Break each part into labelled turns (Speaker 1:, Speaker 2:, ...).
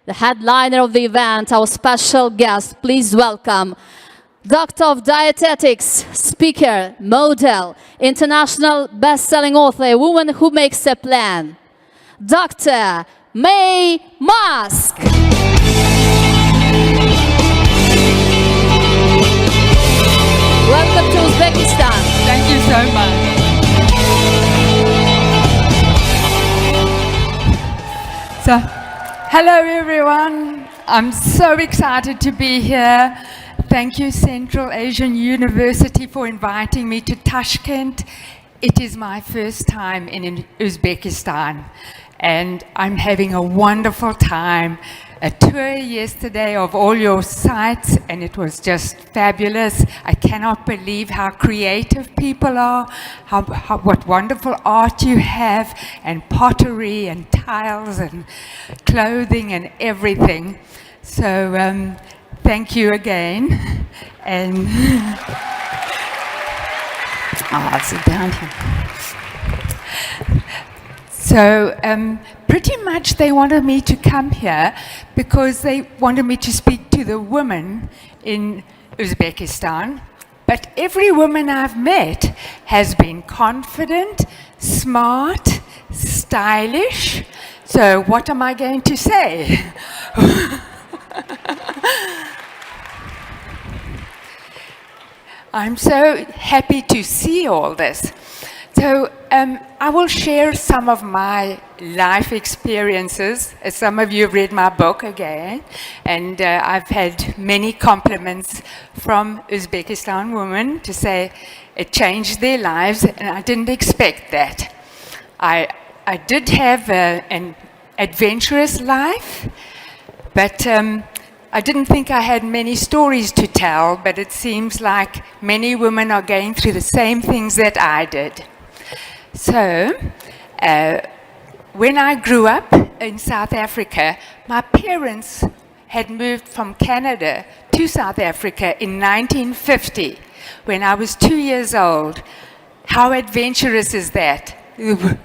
Speaker 1: The headliner of the event, our special guest, please welcome Doctor of Dietetics, speaker, model, international best-selling author, a woman who makes a plan, Dr. Maye Musk. Welcome to Uzbekistan.
Speaker 2: Thank you so much. So, hello everyone. I'm so excited to be here. Thank you, Central Asian University, for inviting me to Tashkent. It is my first time in Uzbekistan, and I'm having a wonderful time. A tour yesterday of all your sites, and it was just fabulous. I cannot believe how creative people are, what wonderful art you have, and pottery and tiles and clothing and everything. So thank you again. And I'll sit down here. So pretty much they wanted me to come here because they wanted me to speak to the women in Uzbekistan. But every woman I've met has been confident, smart, stylish. So what am I going to say? I'm so happy to see all this. So I will share some of my life experiences. Some of you have read my book again, and I've had many compliments from Uzbekistan women to say it changed their lives, and I didn't expect that. I did have an adventurous life, but I didn't think I had many stories to tell, but it seems like many women are going through the same things that I did. So, when I grew up in South Africa, my parents had moved from Canada to South Africa in 1950, when I was 2 years old. How adventurous is that?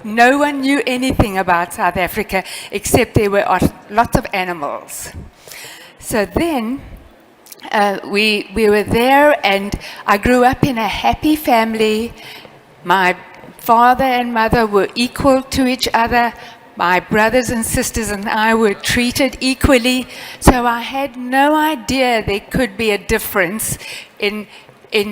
Speaker 2: No one knew anything about South Africa, except there were lots of animals. So then, we were there, and I grew up in a happy family. My father and mother were equal to each other. My brothers and sisters and I were treated equally. So I had no idea there could be a difference in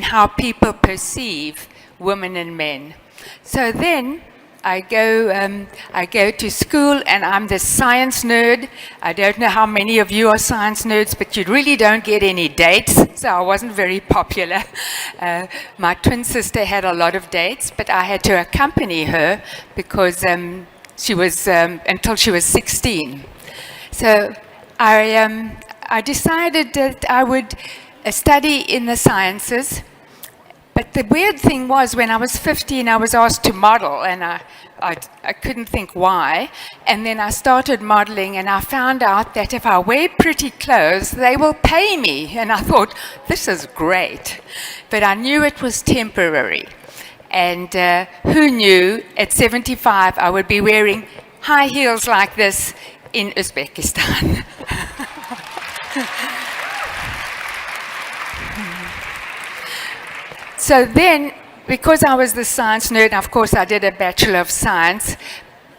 Speaker 2: how people perceive women and men. So then I go to school, and I'm the science nerd. I don't know how many of you are science nerds, but you really don't get any dates, so I wasn't very popular. My twin sister had a lot of dates, but I had to accompany her because she was until she was 16. So I decided that I would study in the sciences. But the weird thing was, when I was 15, I was asked to model, and I couldn't think why. And then I started modeling, and I found out that if I wear pretty clothes, they will pay me. And I thought, this is great. But I knew it was temporary. And who knew at 75 I would be wearing high heels like this in Uzbekistan. So then, because I was the science nerd, of course I did a Bachelor of Science,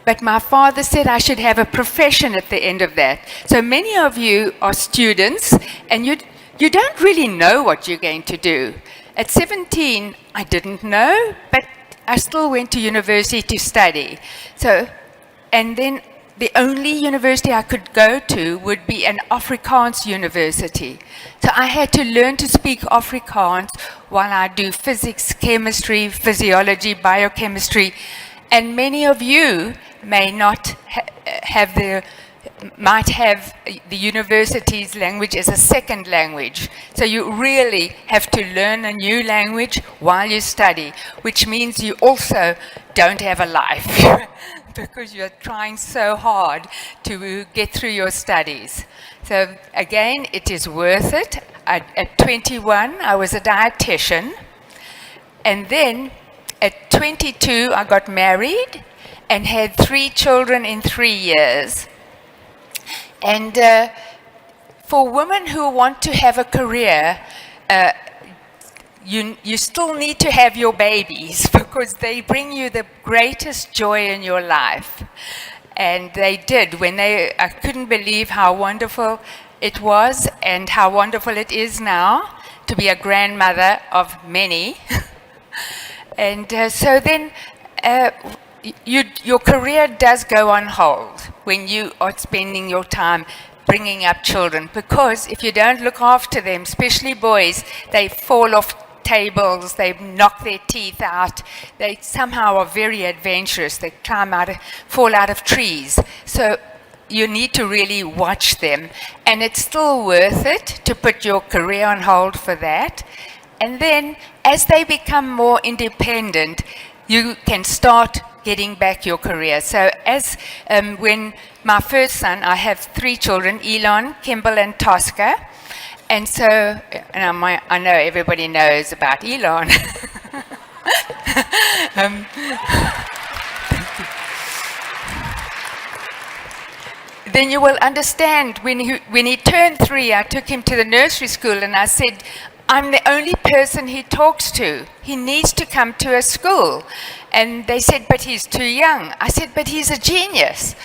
Speaker 2: but my father said I should have a profession at the end of that. So many of you are students, and you don't really know what you're going to do. At 17, I didn't know, but I still went to university to study. So, and then the only university I could go to would be an Afrikaans university. So I had to learn to speak Afrikaans while I do physics, chemistry, physiology, biochemistry. And many of you may not might have the university's language as a second language. So you really have to learn a new language while you study, which means you also don't have a life. Because you're trying so hard to get through your studies. So again, it is worth it. At 21, I was a dietitian. And then at 22, I got married and had 3 children in 3 years. And for women who want to have a career, you still need to have your babies because they bring you the greatest joy in your life. And they did. I couldn't believe how wonderful it was and how wonderful it is now to be a grandmother of many. And so then your career does go on hold when you are spending your time bringing up children, because if you don't look after them, especially boys, they fall off tables, they knock their teeth out, they somehow are very adventurous, they fall out of trees. So you need to really watch them, and it's still worth it to put your career on hold for that. And then as they become more independent, you can start getting back your career. So as when my first son, I have 3 children, Elon, Kimball, and Tosca. And so, I know everybody knows about Elon. Then you will understand, when he turned 3, I took him to the nursery school and I said, I'm the only person he talks to. He needs to come to a school. And they said, but he's too young. I said, but he's a genius.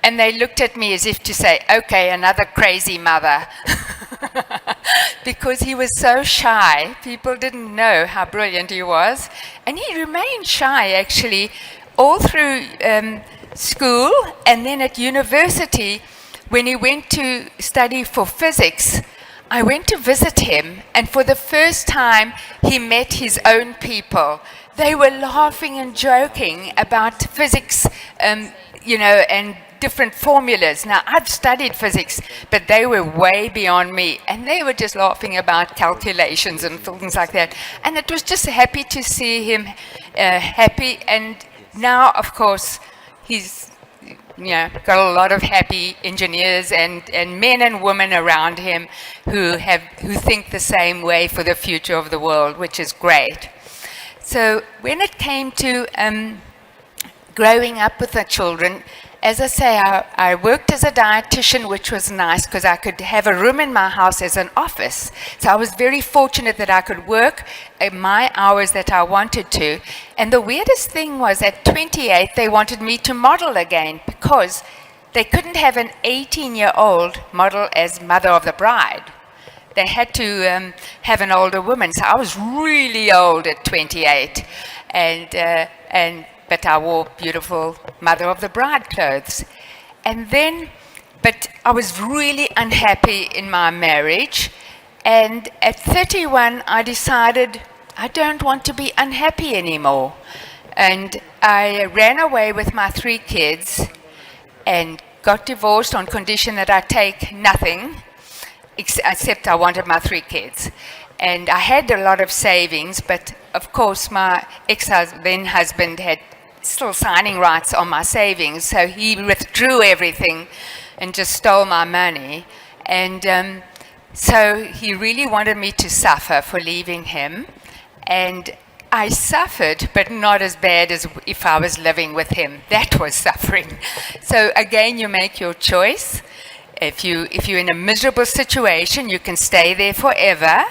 Speaker 2: And they looked at me as if to say, okay, another crazy mother. Because he was so shy. People didn't know how brilliant he was. And he remained shy, actually, all through school. And then at university, when he went to study for physics, I went to visit him, and for the first time, he met his own people. They were laughing and joking about physics, and different formulas. Now, I've studied physics, but they were way beyond me, and they were just laughing about calculations and things like that. And it was just happy to see him happy. And now, of course, he's got a lot of happy engineers and men and women around him who think the same way for the future of the world, which is great. So when it came to growing up with the children, as I say, I worked as a dietitian, which was nice because I could have a room in my house as an office. So I was very fortunate that I could work my hours that I wanted to. And the weirdest thing was at 28, they wanted me to model again because they couldn't have an 18-year-old model as mother of the bride. They had to have an older woman. So I was really old at 28. But I wore beautiful mother of the bride clothes. But I was really unhappy in my marriage. And at 31, I decided I don't want to be unhappy anymore. And I ran away with my 3 kids and got divorced on condition that I take nothing, except I wanted my 3 kids. And I had a lot of savings, but of course my ex-husband had still signing rights on my savings, so he withdrew everything and just stole my money. And so he really wanted me to suffer for leaving him, and I suffered, but not as bad as if I was living with him. That was suffering. So again, you make your choice. If you're in a miserable situation, you can stay there forever,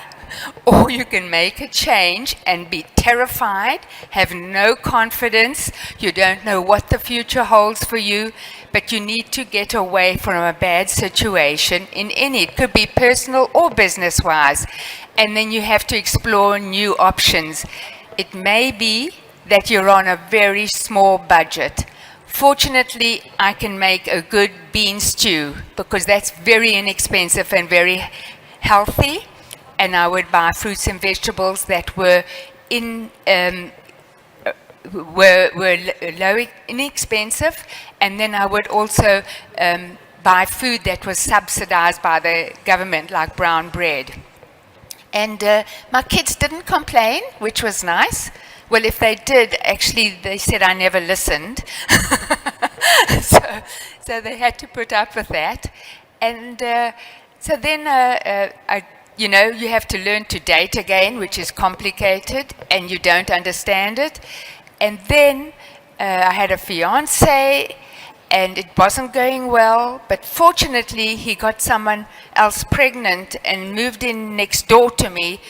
Speaker 2: or you can make a change and be terrified, have no confidence, you don't know what the future holds for you, but you need to get away from a bad situation it could be personal or business-wise, and then you have to explore new options. It may be that you're on a very small budget. Fortunately, I can make a good bean stew because that's very inexpensive and very healthy. And I would buy fruits and vegetables that were inexpensive, and then I would also buy food that was subsidized by the government, like brown bread. And my kids didn't complain, which was nice. Well, if they did, actually, they said I never listened. So they had to put up with that. And so then you have to learn to date again, which is complicated, and you don't understand it. And then I had a fiance, and it wasn't going well, but fortunately he got someone else pregnant and moved in next door to me.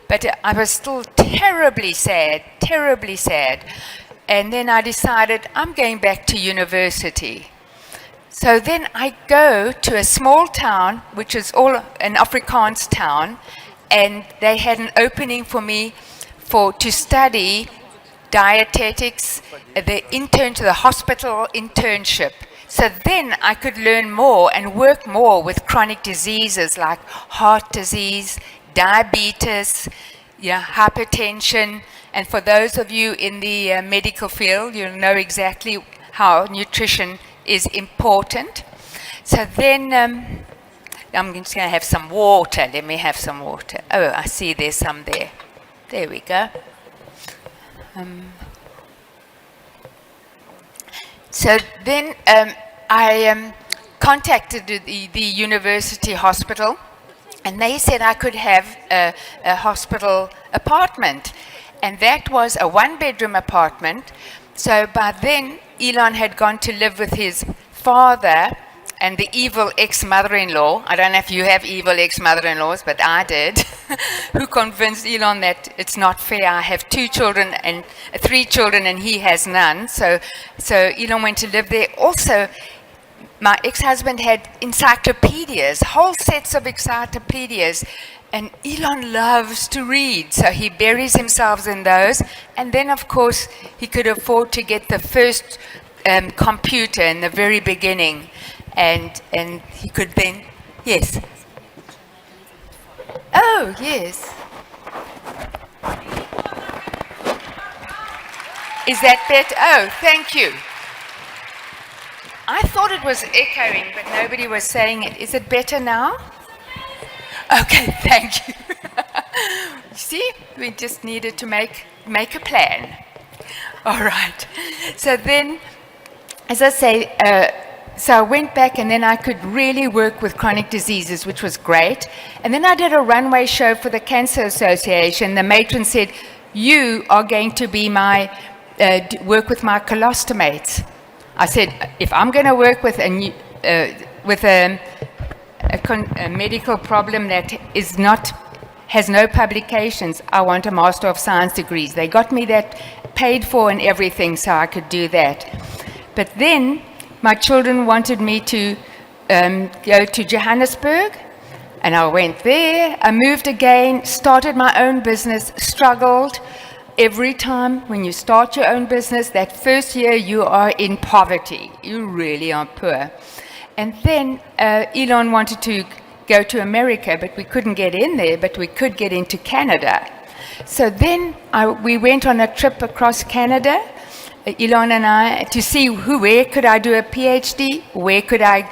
Speaker 2: But I was still terribly sad. And then I decided I'm going back to university. So then I go to a small town, which is all an Afrikaans town, and they had an opening for me to study dietetics, the hospital internship. So then I could learn more and work more with chronic diseases like heart disease, diabetes, hypertension. And for those of you in the medical field, you'll know exactly how nutrition is important. So then I'm just going to have some water. Let me have some water. Oh, I see there's some there. There we go. So then I contacted the university hospital, and they said I could have a hospital apartment. And that was a one-bedroom apartment. So by then, Elon had gone to live with his father and the evil ex-mother-in-law. I don't know if you have evil ex-mother-in-laws, but I did, who convinced Elon that it's not fair. I have 3 children, and he has none. So Elon went to live there. Also, my ex-husband had encyclopedias, whole sets of encyclopedias, and Elon loves to read, so he buries himself in those. And then, of course, he could afford to get the first computer in the very beginning, and he could then, yes. Oh, yes. Is that better? Oh, thank you. I thought it was echoing, but nobody was saying it. Is it better now? Okay, thank you. You see, we just needed to make a plan. All right. So then, as I say, so I went back, and then I could really work with chronic diseases, which was great. And then I did a runway show for the Cancer Association. The matron said, "You are going to be work with my colostomates." I said, if I'm going to work with a medical problem that has no publications, I want a Master of Science degrees. They got me that paid for and everything, so I could do that. But then my children wanted me to go to Johannesburg, and I went there. I moved again, started my own business, struggled. Every time when you start your own business, that first year you are in poverty. You really are poor. And then Elon wanted to go to America, but we couldn't get in there, but we could get into Canada. So then we went on a trip across Canada, Elon and I, to see where could I do a PhD, where could I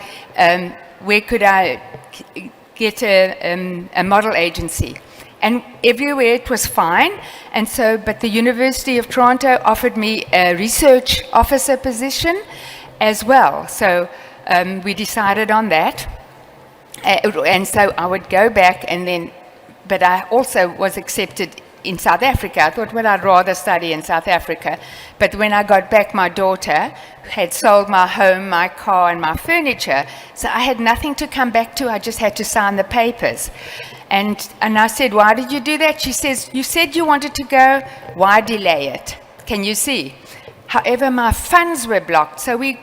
Speaker 2: get a model agency. And everywhere it was fine. And so, but the University of Toronto offered me a research officer position as well. So we decided on that. And so I would go back, and then, but I also was accepted in South Africa. I thought, well, I'd rather study in South Africa. But when I got back, my daughter had sold my home, my car, and my furniture. So I had nothing to come back to. I just had to sign the papers. And I said, why did you do that? She says, you said you wanted to go. Why delay it? Can you see? However, my funds were blocked. So we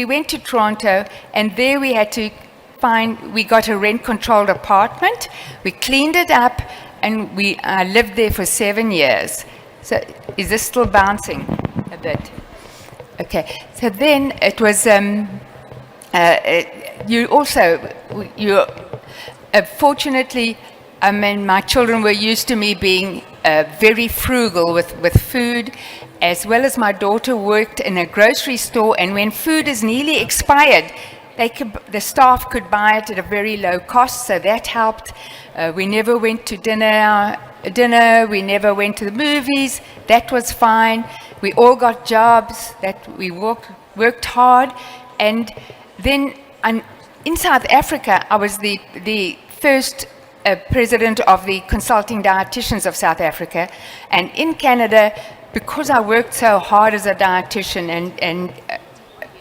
Speaker 2: went to Toronto, and there we had to we got a rent-controlled apartment. We cleaned it up, and I lived there for 7 years. So is this still bouncing a bit? Okay. So then it was, fortunately, I mean, my children were used to me being very frugal with food, as well as my daughter worked in a grocery store, and when food is nearly expired, the staff could buy it at a very low cost, so that helped. We never went to dinner, we never went to the movies. That was fine. We all got jobs, that we worked hard. And then in South Africa, I was the first president of the Consulting Dietitians of South Africa. And in Canada, because I worked so hard as a dietitian and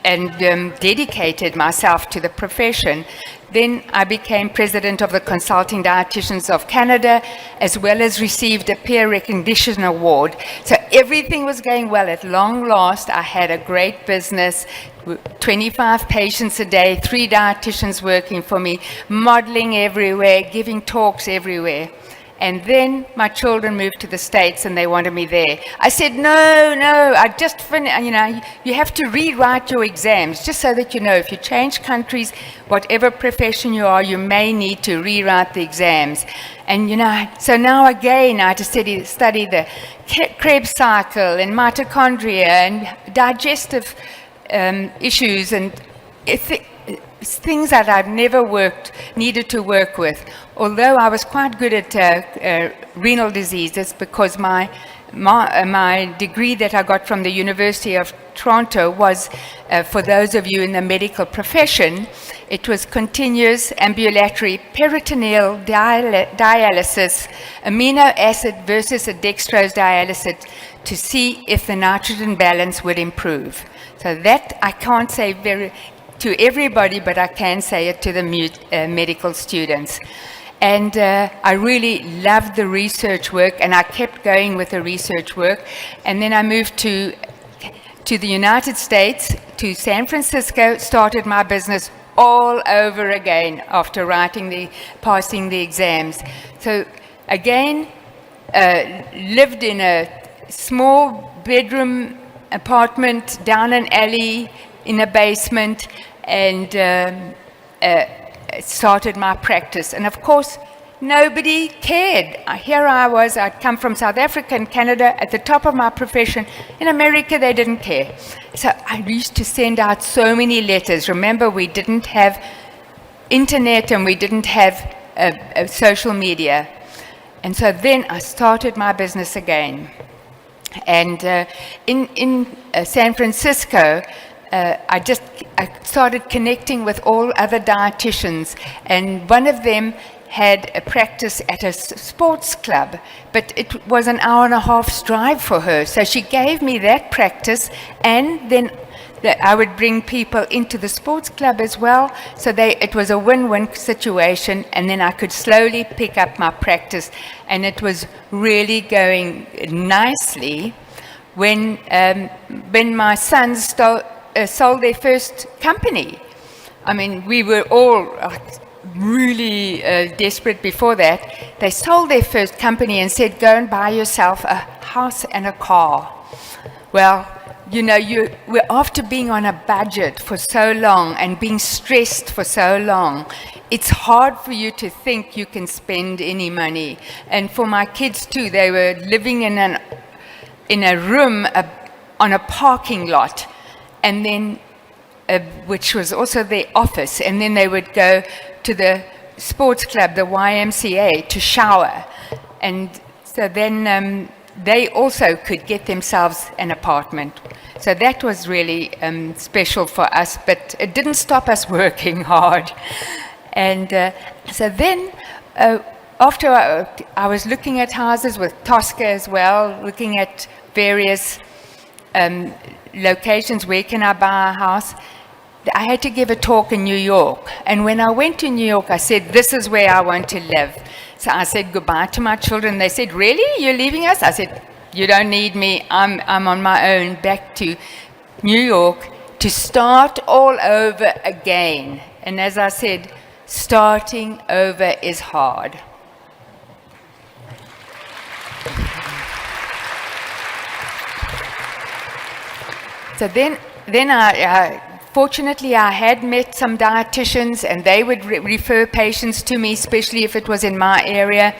Speaker 2: dedicated myself to the profession. Then I became president of the Consulting Dietitians of Canada, as well as received a peer recognition award. So everything was going well. At long last, I had a great business, 25 patients a day, 3 dietitians working for me, modeling everywhere, giving talks everywhere. And then my children moved to the States and they wanted me there. I said, no, I just finished, you have to rewrite your exams, just so that you know, if you change countries, whatever profession you are, you may need to rewrite the exams. And, so now again, I had to study the Krebs cycle and mitochondria and digestive issues and things that I've never needed to work with. Although I was quite good at renal diseases, because my degree that I got from the University of Toronto was, for those of you in the medical profession, it was continuous ambulatory peritoneal dialysis, amino acid versus a dextrose dialysis, to see if the nitrogen balance would improve. So that I can't say to everybody, but I can say it to the medical students. And I really loved the research work, and I kept going with the research work. And then I moved to the United States, to San Francisco, started my business all over again after passing the exams. So again, lived in a small bedroom apartment down an alley in a basement, and started my practice. And of course, nobody cared. Here I was, I'd come from South Africa and Canada at the top of my profession. In America, they didn't care. So I used to send out so many letters. Remember, we didn't have internet and we didn't have social media. And so then I started my business again. And in San Francisco, I started connecting with all other dietitians, and one of them had a practice at a sports club, but it was an hour and a half's drive for her. So she gave me that practice, and then I would bring people into the sports club as well. So it was a win-win situation, and then I could slowly pick up my practice, and it was really going nicely when my sons sold their first company. I mean, we were all really desperate before that. They sold their first company and said, go and buy yourself a house and a car. Well, we're after being on a budget for so long and being stressed for so long, it's hard for you to think you can spend any money. And for my kids too, they were living in a room on a parking lot, and then which was also their office, and then they would go to the sports club, the YMCA, to shower. And so then they also could get themselves an apartment. So that was really special for us, but it didn't stop us working hard. And so then after I was looking at houses with Tosca as well, looking at various locations, where can I buy a house? I had to give a talk in New York. And when I went to New York, I said, this is where I want to live. So I said goodbye to my children. They said, really? You're leaving us? I said, you don't need me. I'm on my own, back to New York to start all over again. And as I said, starting over is hard. So then fortunately, I had met some dietitians, and they would refer patients to me, especially if it was in my area.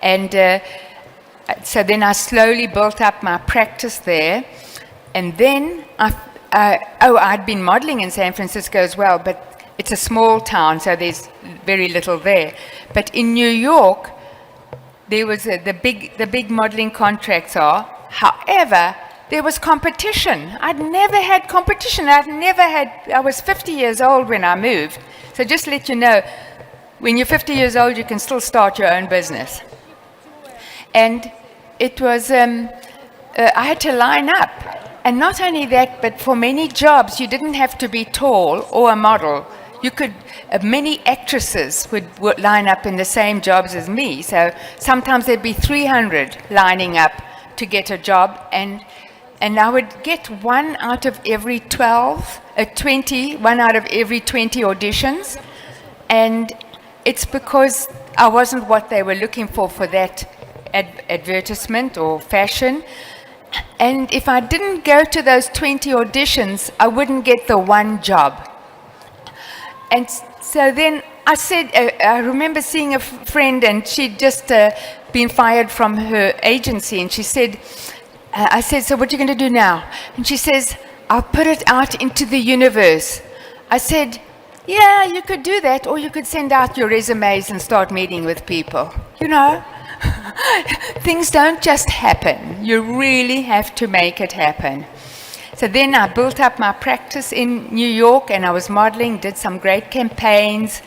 Speaker 2: And so then I slowly built up my practice there. And then I'd been modeling in San Francisco as well, but it's a small town, so there's very little there. But in New York, there was the big modeling contracts are. However, there was competition. I'd never had competition. I was 50 years old when I moved. So just to let you know, when you're 50 years old, you can still start your own business. And it was, I had to line up. And not only that, but for many jobs, you didn't have to be tall or a model. You could, many actresses would line up in the same jobs as me. So sometimes there'd be 300 lining up to get a job. And I would get 1 out of every 20, 1 out of every 20 auditions. And it's because I wasn't what they were looking for that advertisement or fashion. And if I didn't go to those 20 auditions, I wouldn't get the one job. And so then I said, I remember seeing a friend, and she'd just been fired from her agency, and she said, I said, so what are you going to do now? And she says, I'll put it out into the universe. I said, yeah, you could do that, or you could send out your resumes and start meeting with people. You know, things don't just happen. You really have to make it happen. So then I built up my practice in New York, and I was modeling, did some great campaigns.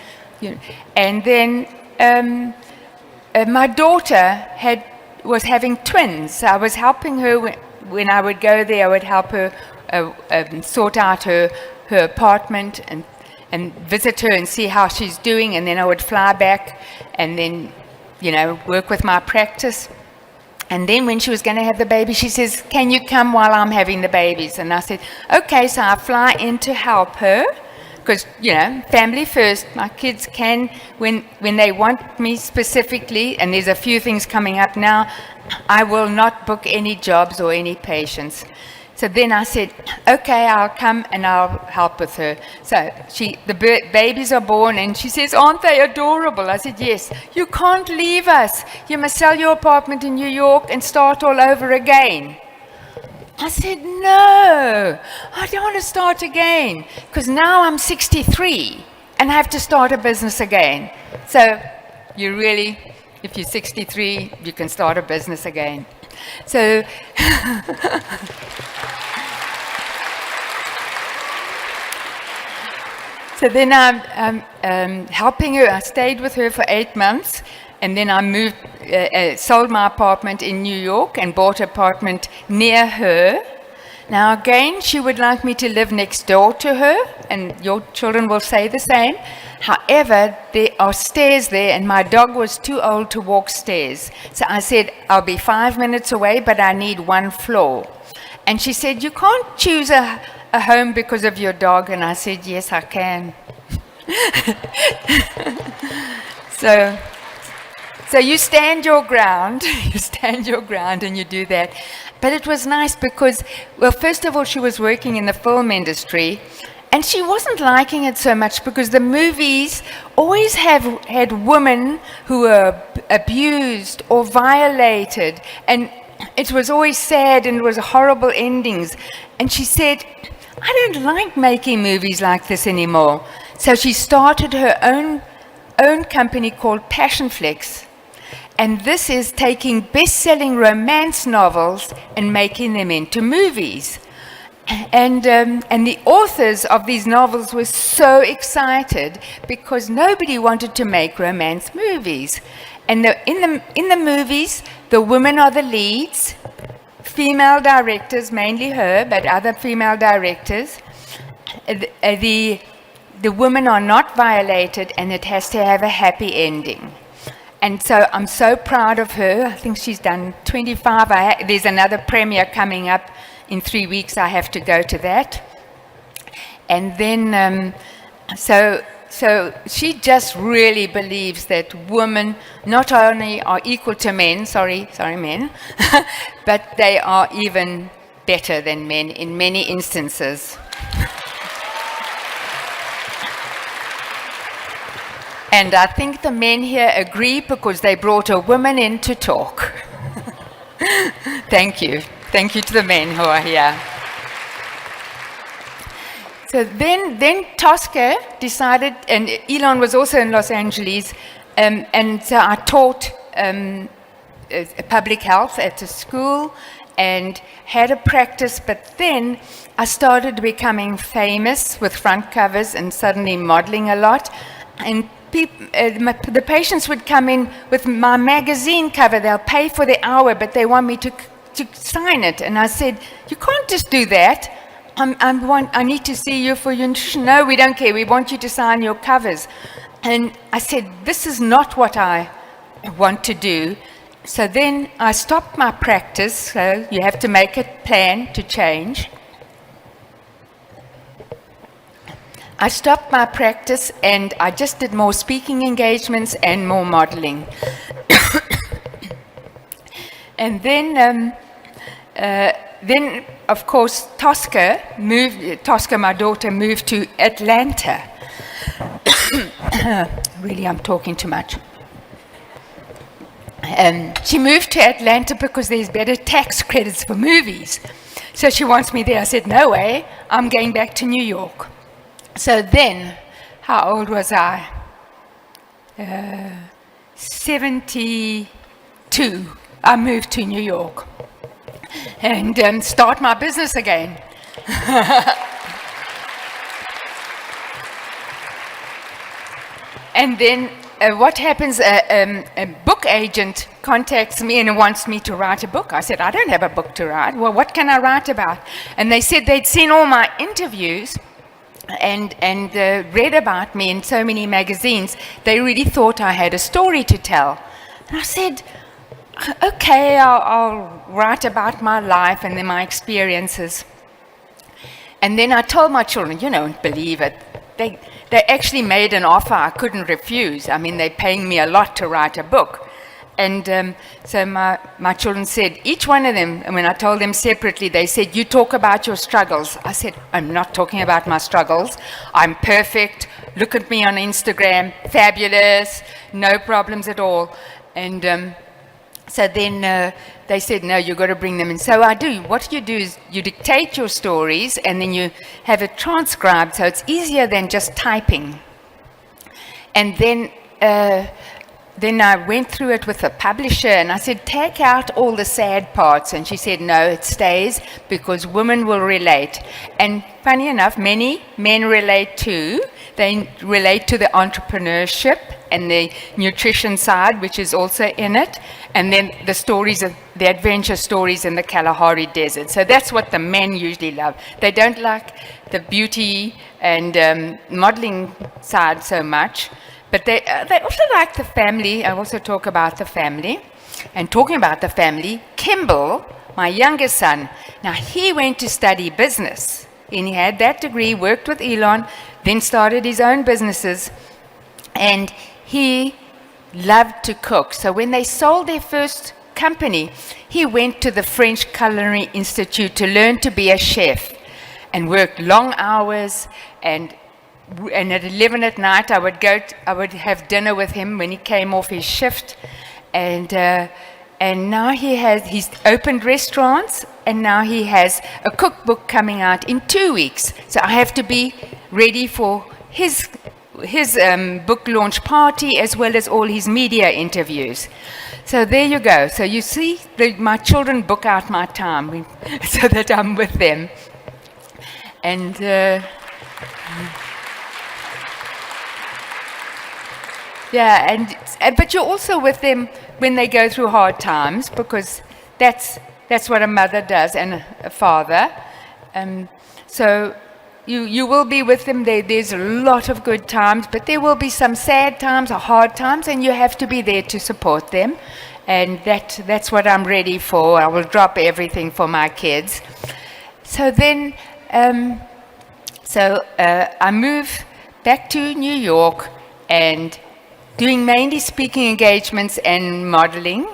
Speaker 2: And then my daughter was having twins. So I was helping her when I would go there. I would help her sort out her apartment and visit her and see how she's doing. And then I would fly back and then, work with my practice. And then when she was going to have the baby, she says, can you come while I'm having the babies? And I said, okay, so I fly in to help her. Because, family first. My kids can, when they want me specifically, and there's a few things coming up now, I will not book any jobs or any patients. So then I said, okay, I'll come and I'll help with her. So the babies are born, and she says, aren't they adorable? I said, yes. You can't leave us. You must sell your apartment in New York and start all over again. I said, no, I don't want to start again, because now I'm 63 and I have to start a business again. So if you're 63, you can start a business again. So, so then I'm helping her. I stayed with her for 8 months. And then I moved, sold my apartment in New York and bought an apartment near her. Now again, she would like me to live next door to her, and your children will say the same. However, there are stairs there, and my dog was too old to walk stairs. So I said, I'll be 5 minutes away, but I need 1 floor. And she said, you can't choose a home because of your dog. And I said, yes, I can. So you stand your ground, and you do that. But it was nice because, well, first of all, she was working in the film industry, and she wasn't liking it so much because the movies always had women who were abused or violated, and it was always sad, and it was horrible endings. And she said, I don't like making movies like this anymore. So she started her own company called Passionflix. And this is taking best-selling romance novels and making them into movies. And the authors of these novels were so excited because nobody wanted to make romance movies. And in the movies, the women are the leads, female directors, mainly her, but other female directors. The women are not violated, and it has to have a happy ending. And so I'm so proud of her. I think she's done 25. There's another premiere coming up in 3 weeks. I have to go to that. And then, so she just really believes that women not only are equal to men, sorry men, but they are even better than men in many instances. And I think the men here agree because they brought a woman in to talk. Thank you. Thank you to the men who are here. So then Tosca decided, and Elon was also in Los Angeles, and so I taught public health at a school and had a practice, but then I started becoming famous with front covers and suddenly modeling a lot. And the patients would come in with my magazine cover. They'll pay for the hour, but they want me to to sign it. And I said, you can't just do that. I need to see you for your nutrition. No, we don't care. We want you to sign your covers. And I said, this is not what I want to do. So then I stopped my practice. So you have to make a plan to change. I stopped my practice and I just did more speaking engagements and more modeling. And then, of course, Tosca, my daughter, moved to Atlanta. Really, I'm talking too much. She moved to Atlanta because there's better tax credits for movies. So she wants me there. I said, no way, I'm going back to New York. So then, how old was I? 72. I moved to New York and start my business again. And then what happens, a book agent contacts me and wants me to write a book. I said, I don't have a book to write. Well, what can I write about? And they said they'd seen all my interviews and read about me in so many magazines. They really thought I had a story to tell. And I said, okay, I'll write about my life and then my experiences. And then I told my children, you don't believe it. They actually made an offer I couldn't refuse. I mean, they're paying me a lot to write a book. And so my children said, each one of them, and when I told them separately, they said, you talk about your struggles. I said, I'm not talking about my struggles. I'm perfect. Look at me on Instagram. Fabulous. No problems at all. And so then they said, no, you've got to bring them in. So I do. What you do is you dictate your stories and then you have it transcribed, so it's easier than just typing. And then I went through it with a publisher and I said, take out all the sad parts. And she said, no, it stays because women will relate. And funny enough, many men relate too. They relate to the entrepreneurship and the nutrition side, which is also in it. And then the stories, the adventure stories in the Kalahari Desert. So that's what the men usually love. They don't like the beauty and modeling side so much. But they also like the family. I also talk about the family. And talking about the family, Kimball, my youngest son, now he went to study business. And he had that degree, worked with Elon, then started his own businesses. And he loved to cook. So when they sold their first company, he went to the French Culinary Institute to learn to be a chef and worked long hours. And at 11 at night, I would have dinner with him when he came off his shift. And now he's opened restaurants, and now he has a cookbook coming out in 2 weeks. So I have to be ready for his book launch party as well as all his media interviews. So there you go. So you see, my children book out my time so that I'm with them. And yeah, but you're also with them when they go through hard times, because that's what a mother does and a father. So you will be with them. There's a lot of good times, but there will be some sad times or hard times, and you have to be there to support them. And that's what I'm ready for. I will drop everything for my kids. So then, I move back to New York and doing mainly speaking engagements and modeling.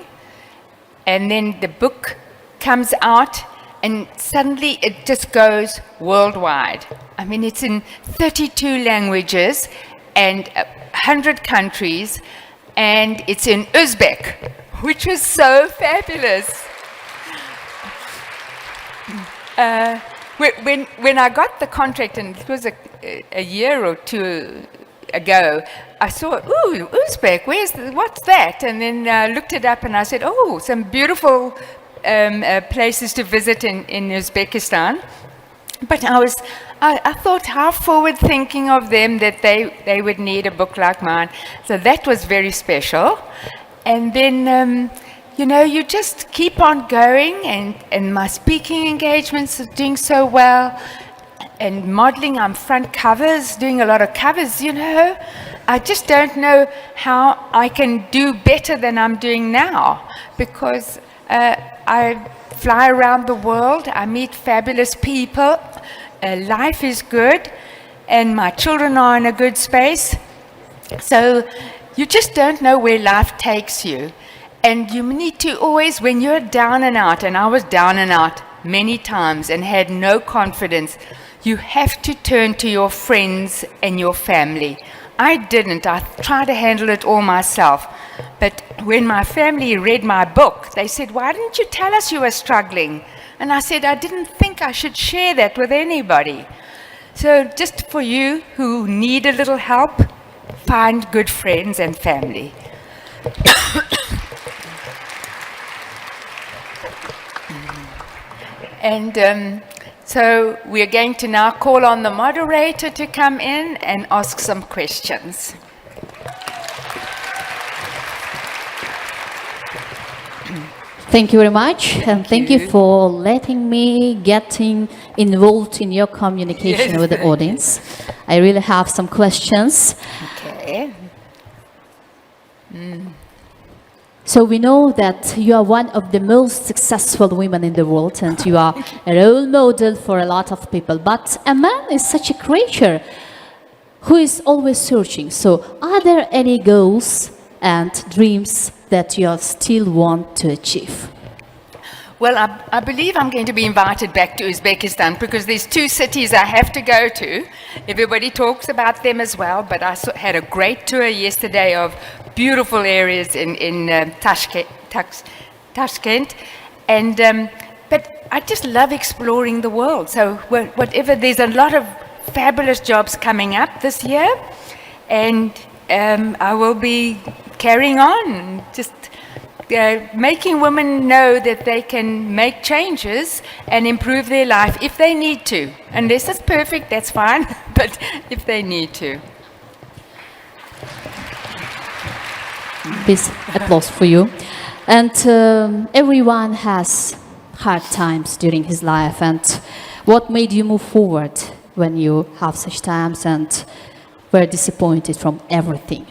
Speaker 2: And then the book comes out, and suddenly it just goes worldwide. I mean, it's in 32 languages and 100 countries, and it's in Uzbek, which was so fabulous. When I got the contract, and it was a year or two ago, I saw, ooh, Uzbek, what's that? And then I looked it up and I said, oh, some beautiful places to visit in Uzbekistan. But I thought how forward thinking of them that they would need a book like mine. So that was very special. And then you know, you just keep on going, and my speaking engagements are doing so well, and modeling, I'm front covers, doing a lot of covers, you know. I just don't know how I can do better than I'm doing now, because I fly around the world, I meet fabulous people, life is good, and my children are in a good space. So you just don't know where life takes you. And you need to always, when you're down and out, and I was down and out many times and had no confidence, you have to turn to your friends and your family. I didn't. I tried to handle it all myself. But when my family read my book, they said, "Why didn't you tell us you were struggling?" And I said, "I didn't think I should share that with anybody." So just for you who need a little help, find good friends and family. And so we're going to now call on the moderator to come in and ask some questions.
Speaker 1: Thank you very much, and thank you for letting me getting involved in your communication with the audience. I really have some questions.
Speaker 2: Okay.
Speaker 1: So we know that you are one of the most successful women in the world, and you are a role model for a lot of people. But a man is such a creature who is always searching. So are there any goals and dreams that you still want to achieve?
Speaker 2: Well, I believe I'm going to be invited back to Uzbekistan, because there's 2 cities I have to go to. Everybody talks about them as well, but I had a great tour yesterday of beautiful areas in Tashkent. And, but I just love exploring the world. So whatever, there's a lot of fabulous jobs coming up this year, and I will be carrying on, just making women know that they can make changes and improve their life if they need to. Unless it's perfect, that's fine, but if they need to.
Speaker 1: Please, applause for you. And everyone has hard times during his life. And what made you move forward when you have such times and were disappointed from everything?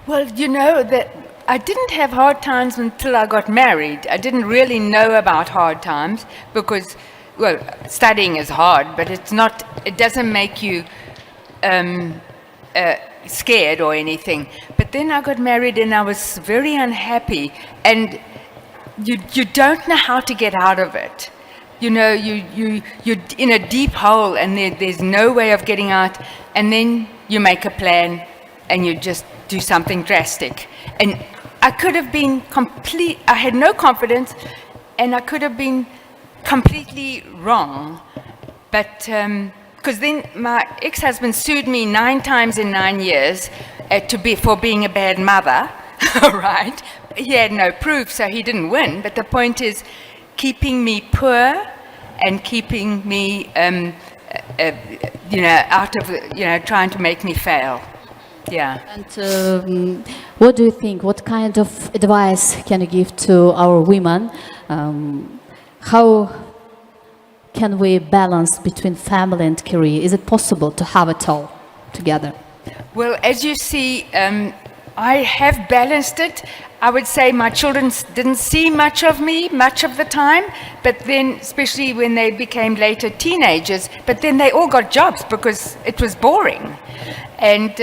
Speaker 2: Well, you know, that I didn't have hard times until I got married. I didn't really know about hard times because, well, studying is hard, but it doesn't make you scared or anything. But then I got married and I was very unhappy, and you don't know how to get out of it. You know, you're in a deep hole and there's no way of getting out, and then you make a plan and you just do something drastic. And I could have been I had no confidence, and I could have been completely wrong. But, because then my ex-husband sued me 9 times in 9 years for being a bad mother, right? He had no proof, so he didn't win. But the point is, keeping me poor and keeping me, out of, trying to make me fail. Yeah.
Speaker 1: And what do you think? What kind of advice can you give to our women? How can we balance between family and career? Is it possible to have it all together?
Speaker 2: Well, as you see, I have balanced it. I would say my children didn't see much of me much of the time, but then, especially when they became later teenagers, but then they all got jobs because it was boring. And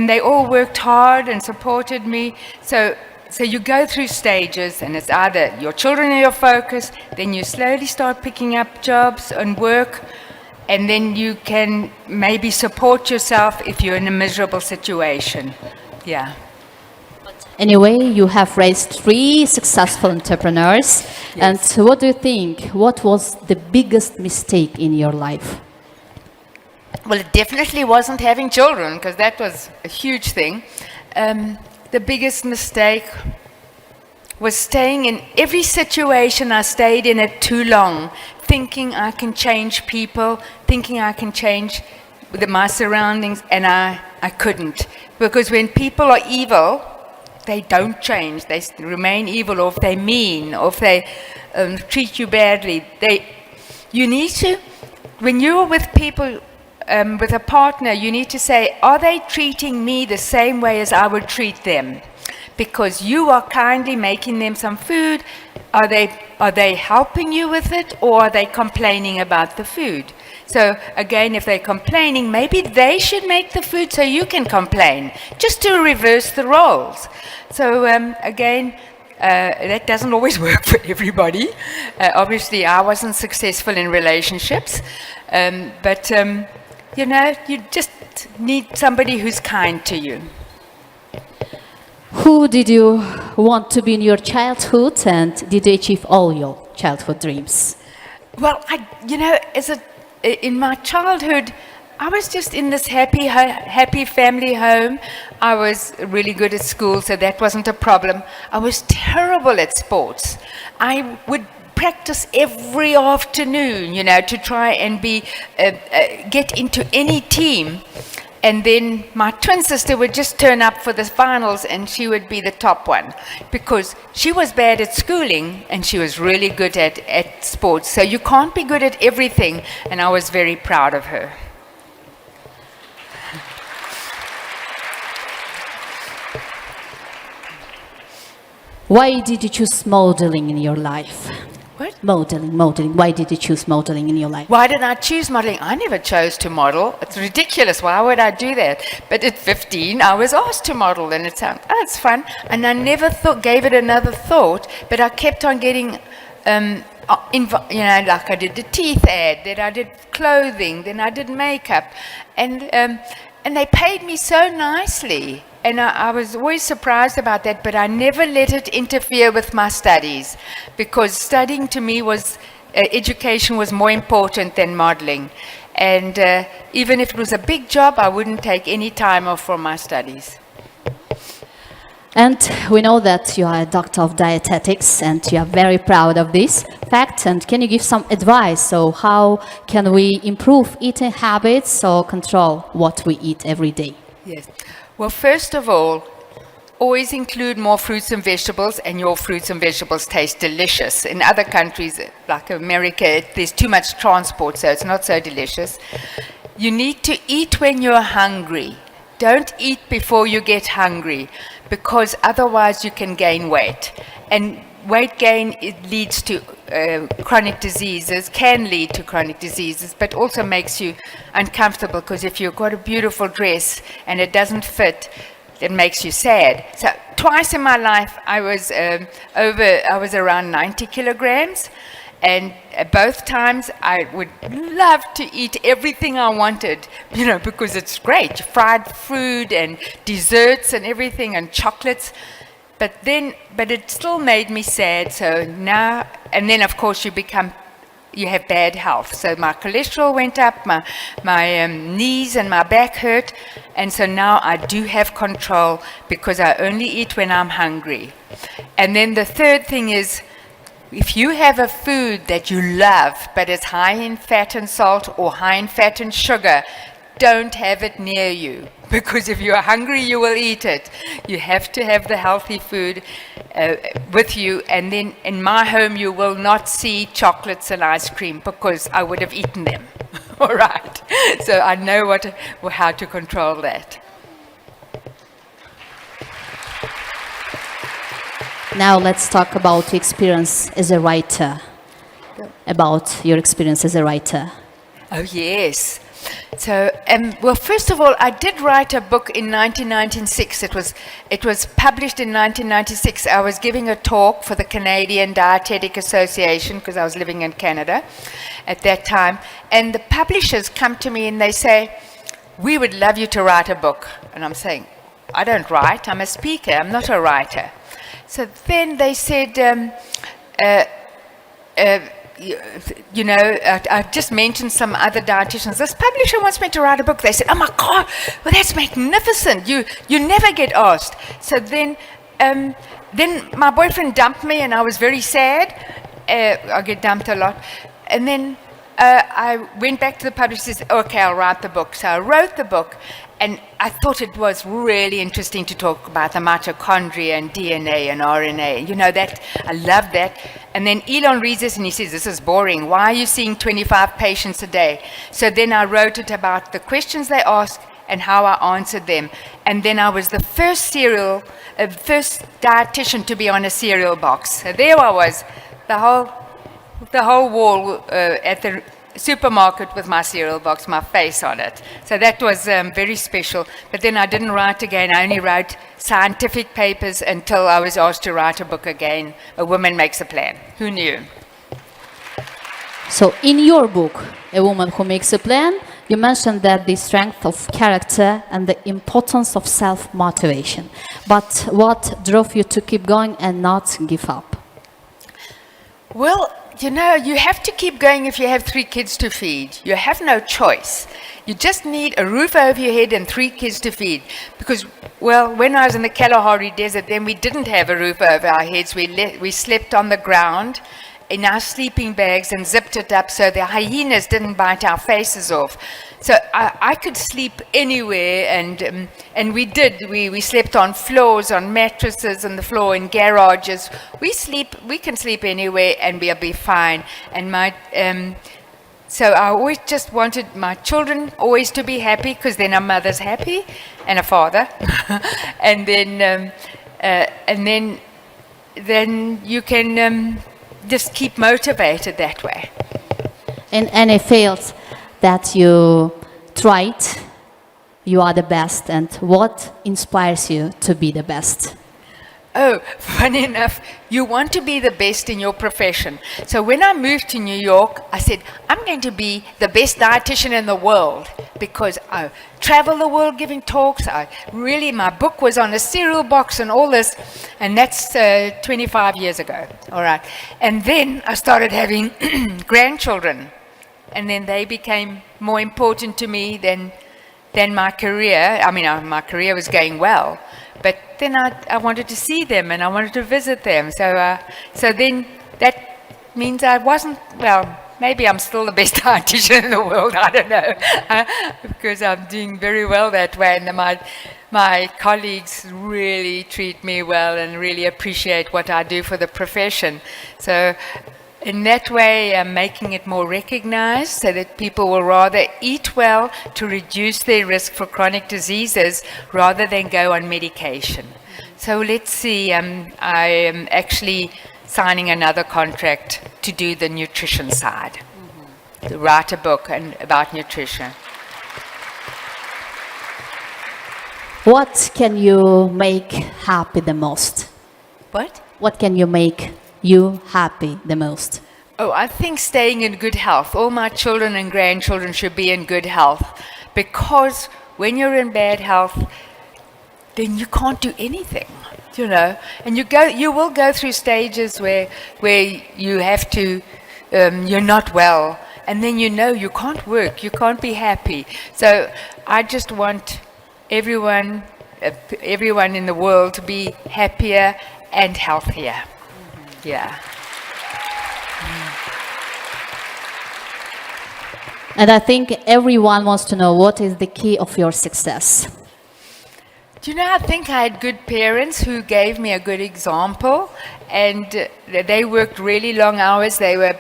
Speaker 2: they all worked hard and supported me. So you go through stages, and it's either your children are your focus, then you slowly start picking up jobs and work, and then you can maybe support yourself if you're in a miserable situation. Yeah.
Speaker 1: Anyway, you have raised 3 successful entrepreneurs.
Speaker 2: Yes.
Speaker 1: And what do you think? What was the biggest mistake in your life?
Speaker 2: Well, it definitely wasn't having children, because that was a huge thing. The biggest mistake was staying in every situation. I stayed in it too long, thinking I can change people, thinking I can change my surroundings, and I couldn't. Because when people are evil, they don't change, they remain evil, or if they're mean, or if they treat you badly. You need to, when you're with people, with a partner, you need to say, are they treating me the same way as I would treat them? Because you are kindly making them some food. Are they helping you with it, or are they complaining about the food? So again, if they're complaining, maybe they should make the food so you can complain, just to reverse the roles. So again, that doesn't always work for everybody. Obviously, I wasn't successful in relationships, but you know, you just need somebody who's kind to you.
Speaker 1: Who did you want to be in your childhood, and did you achieve all your childhood dreams?
Speaker 2: Well, you know, in my childhood, I was just in this happy family home. I was really good at school, so that wasn't a problem. I was terrible at sports. I would practice every afternoon, you know, to try and get into any team. And then my twin sister would just turn up for the finals, and she would be the top one, because she was bad at schooling and she was really good at sports. So you can't be good at everything, and I was very proud of her.
Speaker 1: Why did you choose modeling in your life?
Speaker 2: What?
Speaker 1: Modeling. Why did you choose modeling in your life?
Speaker 2: Why did I choose modeling? I never chose to model. It's ridiculous. Why would I do that? But at 15, I was asked to model, and it sounded, oh, it's fun. And I never gave it another thought, but I kept on getting, you know, like I did the teeth ad, then I did clothing, then I did makeup. And they paid me so nicely. And I was always surprised about that, but I never let it interfere with my studies, because studying to me was, education was more important than modeling. And even if it was a big job, I wouldn't take any time off from my studies.
Speaker 1: And we know that you are a doctor of dietetics, and you are very proud of this fact. And can you give some advice? So how can we improve eating habits or control what we eat every day?
Speaker 2: Yes. Well, first of all, always include more fruits and vegetables, and your fruits and vegetables taste delicious. In other countries, like America, there's too much transport, so it's not so delicious. You need to eat when you're hungry. Don't eat before you get hungry, because otherwise you can gain weight. And weight gain, it leads to chronic diseases, can lead to chronic diseases, but also makes you uncomfortable, because if you've got a beautiful dress and it doesn't fit, it makes you sad. So twice in my life, I was around 90 kilograms, and both times I would love to eat everything I wanted, you know, because it's great, fried food and desserts and everything and chocolates. But it still made me sad. So now, and then of course you have bad health. So my cholesterol went up, my knees and my back hurt. And so now I do have control, because I only eat when I'm hungry. And then the third thing is, if you have a food that you love, but it's high in fat and salt or high in fat and sugar, don't have it near you, because if you're hungry, you will eat it. You have to have the healthy food with you. And then in my home, you will not see chocolates and ice cream, because I would have eaten them. All right. So I know how to control that.
Speaker 1: Now let's talk about your experience as a writer.
Speaker 2: Oh, yes. So, well, first of all, I did write a book in 1996. It was published in 1996. I was giving a talk for the Canadian Dietetic Association, because I was living in Canada at that time. And the publishers come to me and they say, we would love you to write a book. And I'm saying, I don't write. I'm a speaker. I'm not a writer. So then they said, you know, I've just mentioned some other dietitians. This publisher wants me to write a book. They said, oh my God, well, that's magnificent. You never get asked. So then my boyfriend dumped me, and I was very sad. I get dumped a lot. And then I went back to the publisher and said, okay, I'll write the book. So I wrote the book. and I thought it was really interesting to talk about the mitochondria and DNA and RNA. You know, that I love that. And then Elon reads this and he says, this is boring. Why are you seeing 25 patients a day? So then I wrote it about the questions they ask and how I answered them. And then I was the first dietitian to be on a cereal box. So there I was, the whole wall at the supermarket with my cereal box, my face on it. So that was very special. But then I didn't write again. I only wrote scientific papers until I was asked to write a book again, A Woman Makes a Plan. Who knew?
Speaker 1: So in your book, A Woman Who Makes a Plan, you mentioned that the strength of character and the importance of self-motivation. But what drove you to keep going and not give up?
Speaker 2: Well, you know, you have to keep going if you have 3 kids to feed. You have no choice. You just need a roof over your head and 3 kids to feed. Because, well, when I was in the Kalahari Desert, then we didn't have a roof over our heads. We slept on the ground in our sleeping bags and zipped it up so the hyenas didn't bite our faces off. So I could sleep anywhere, and we did. We slept on floors, on mattresses, on the floor, in garages. We can sleep anywhere and we'll be fine. And so I always just wanted my children always to be happy, because then a mother's happy and a father. and then you can just keep motivated that way.
Speaker 1: In any field that you tried, you are the best, and what inspires you to be the best?
Speaker 2: Oh, funny enough, you want to be the best in your profession. So when I moved to New York, I said, I'm going to be the best dietitian in the world, because I travel the world giving talks. My book was on a cereal box and all this, and that's 25 years ago. All right. And then I started having grandchildren, and then they became more important to me than my career. I mean, my career was going well. But then I wanted to see them and I wanted to visit them. So then that means I wasn't, well, maybe I'm still the best dietitian in the world, I don't know, because I'm doing very well that way. And my colleagues really treat me well and really appreciate what I do for the profession. So in that way, I'm making it more recognized so that people will rather eat well to reduce their risk for chronic diseases rather than go on medication. So let's see, I am actually signing another contract to do the nutrition side, to write a book about nutrition.
Speaker 1: What can you make happy the most?
Speaker 2: What?
Speaker 1: What can you make you happy the most?
Speaker 2: Oh, I think staying in good health. All my children and grandchildren should be in good health, because when you're in bad health, then you can't do anything, you know. And you will go through stages where you have to, you're not well, and then you can't work, you can't be happy. So I just want everyone in the world to be happier and healthier. Yeah.
Speaker 1: And I think everyone wants to know, what is the key of your success?
Speaker 2: Do you know, I think I had good parents who gave me a good example, and they worked really long hours. They were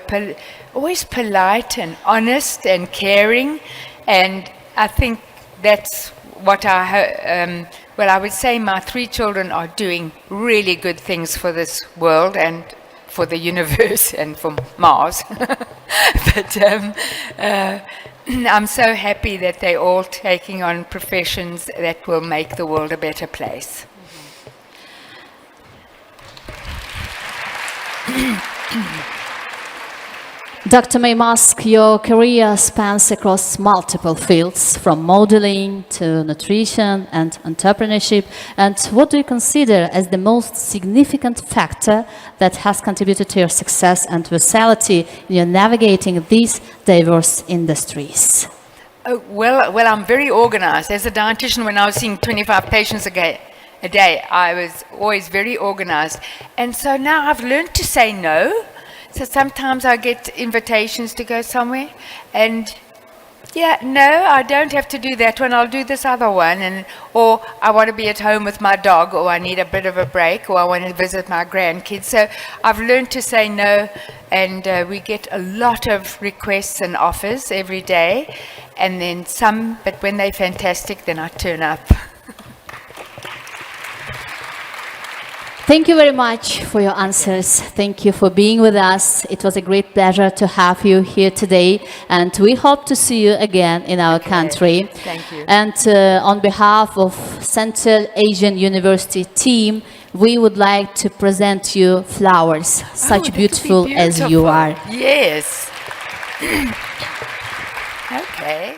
Speaker 2: always polite and honest and caring, and I think that's what I would say my 3 children are doing really good things for this world and for the universe and for Mars. But I'm so happy that they're all taking on professions that will make the world a better place.
Speaker 1: Dr. Maye Musk, your career spans across multiple fields, from modeling to nutrition and entrepreneurship. And what do you consider as the most significant factor that has contributed to your success and versatility in your navigating these diverse industries?
Speaker 2: Oh, well, I'm very organized. As a dietitian, when I was seeing 25 patients a day, I was always very organized. And so now I've learned to say no. So sometimes I get invitations to go somewhere, and Yeah, no, I don't have to do that one. I'll do this other one, or I want to be at home with my dog, or I need a bit of a break, or I want to visit my grandkids. So I've learned to say no, and we get a lot of requests and offers every day, and then some. But when they're fantastic, then I turn up.
Speaker 1: Thank you very much for your answers. Thank you for being with us. It was a great pleasure to have you here today, and we hope to see you again in our country.
Speaker 2: Thank you.
Speaker 1: And on behalf of Central Asian University team, we would like to present you flowers, such
Speaker 2: that would be
Speaker 1: beautiful as you
Speaker 2: beautiful.
Speaker 1: are.
Speaker 2: Yes. Okay.